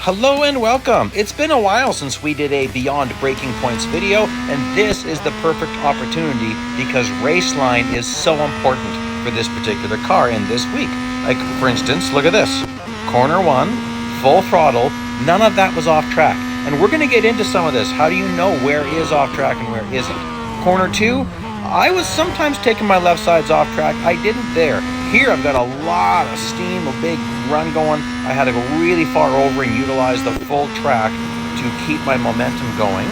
Hello and welcome. It's been a while since we did a Beyond Breaking Points video, and this is the perfect opportunity because raceline is so important for this particular car in this week. Like, for instance, look at this. Corner 1, full throttle, none of that was off track. And we're going to get into some of this. How do you know where is off track and where isn't? Corner 2, I was sometimes taking my left sides off track. I didn't there. Here I've got a lot of steam, a big run going. I had to go really far over and utilize the full track to keep my momentum going.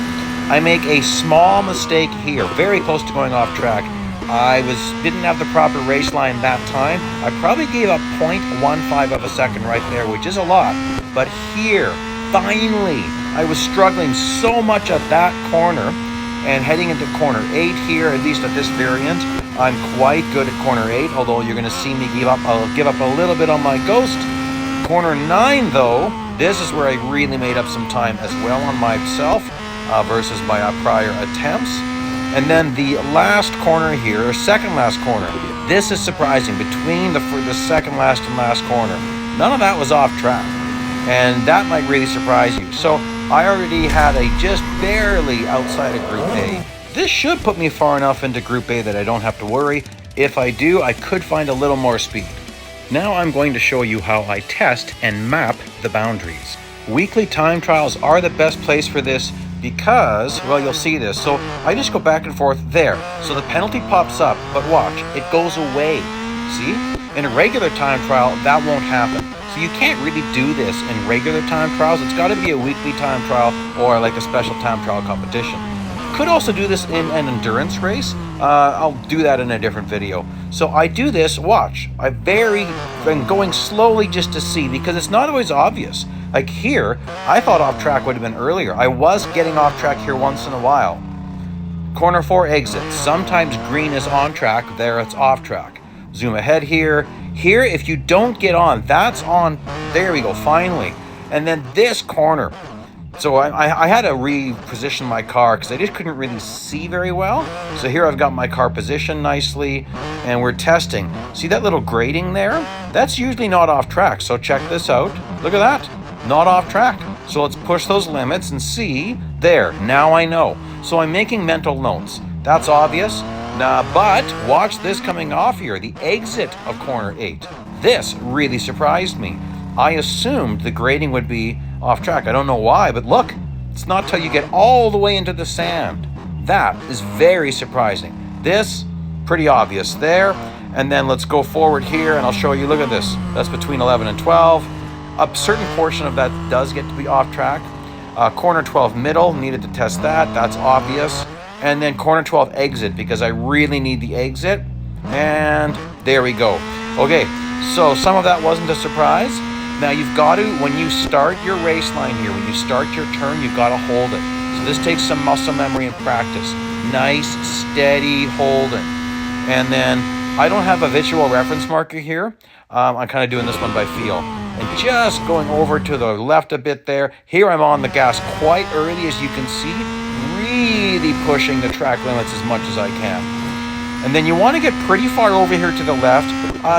I make a small mistake here, very close to going off track. I didn't have the proper race line that time. I probably gave up 0.15 of a second right there, which is a lot. But here, finally, I was struggling so much at that corner. And heading into corner 8 here, at least at this variant, I'm quite good at corner 8, although you're going to see me I'll give up a little bit on my Ghost. Corner 9, though, this is where I really made up some time as well on myself versus my prior attempts. And then the last corner here, or second last corner, this is surprising. Between the second last and last corner, none of that was off track. And that might really surprise you. So I already had a just barely outside of Group A. This should put me far enough into Group A that I don't have to worry. If I do, I could find a little more speed. Now I'm going to show you how I test and map the boundaries. Weekly time trials are the best place for this because, well, you'll see this. So I just go back and forth there. So the penalty pops up, but watch, it goes away. See? In a regular time trial, that won't happen. So you can't really do this in regular time trials. It's got to be a weekly time trial or like a special time trial competition. Could also do this in an endurance race. I'll do that in a different video. So I do this, watch. I'm going slowly just to see because it's not always obvious. Like here, I thought off track would have been earlier. I was getting off track here once in a while. Corner 4 exit. Sometimes green is on track, there it's off track. Zoom ahead here. Here, if you don't get on, that's on. There we go, finally. And then this corner. So I had to reposition my car because I just couldn't really see very well. So here I've got my car positioned nicely and we're testing. See that little grating there? That's usually not off track. So check this out. Look at that. Not off track. So let's push those limits and see. There, now I know. So I'm making mental notes. That's obvious. But watch this coming off here, the exit of corner 8. This really surprised me. I assumed the grading would be off track. I don't know why, but look, it's not till you get all the way into the sand. That is very surprising. This, pretty obvious there. And then let's go forward here and I'll show you, look at this. That's between 11 and 12. A certain portion of that does get to be off track. Corner 12 middle, needed to test that. That's obvious. And then corner 12 exit because I really need the exit. And there we go. Okay, so some of that wasn't a surprise. Now you've got to, when you start your race line here, when you start your turn, you've got to hold it. So this takes some muscle memory and practice. Nice, steady holding. And then I don't have a visual reference marker here. I'm kind of doing this one by feel. And just going over to the left a bit there. Here I'm on the gas quite early, as you can see. Really pushing the track limits as much as I can. And then you want to get pretty far over here to the left.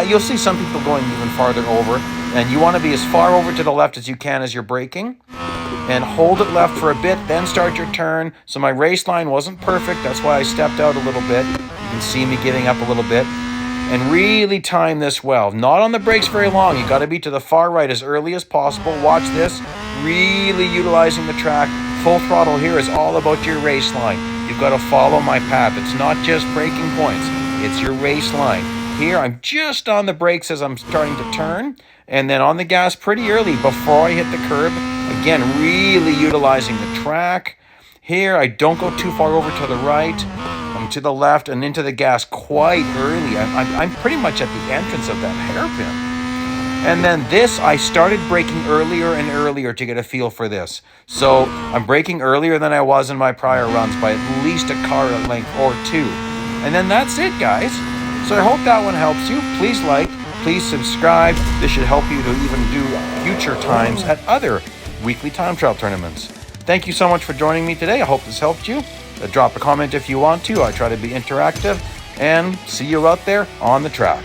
You'll see some people going even farther over. And you want to be as far over to the left as you can as you're braking. And hold it left for a bit, then start your turn. So my race line wasn't perfect. That's why I stepped out a little bit. You can see me giving up a little bit. And really time this well. Not on the brakes very long. You got to be to the far right as early as possible. Watch this. Really utilizing the track. Full throttle here is all about your race line. You've got to follow my path. It's not just braking points. It's your race line. Here I'm just on the brakes as I'm starting to turn. And then on the gas pretty early before I hit the curb. Again, really utilizing the track. Here I don't go too far over to the right. I'm to the left and into the gas quite early. I'm pretty much at the entrance of that hairpin. And then this, I started braking earlier and earlier to get a feel for this. So I'm braking earlier than I was in my prior runs by at least a car length or two. And then that's it, guys. So I hope that one helps you. Please like, please subscribe. This should help you to even do future times at other weekly time trial tournaments. Thank you so much for joining me today. I hope this helped you. Drop a comment if you want to. I try to be interactive. And see you out there on the track.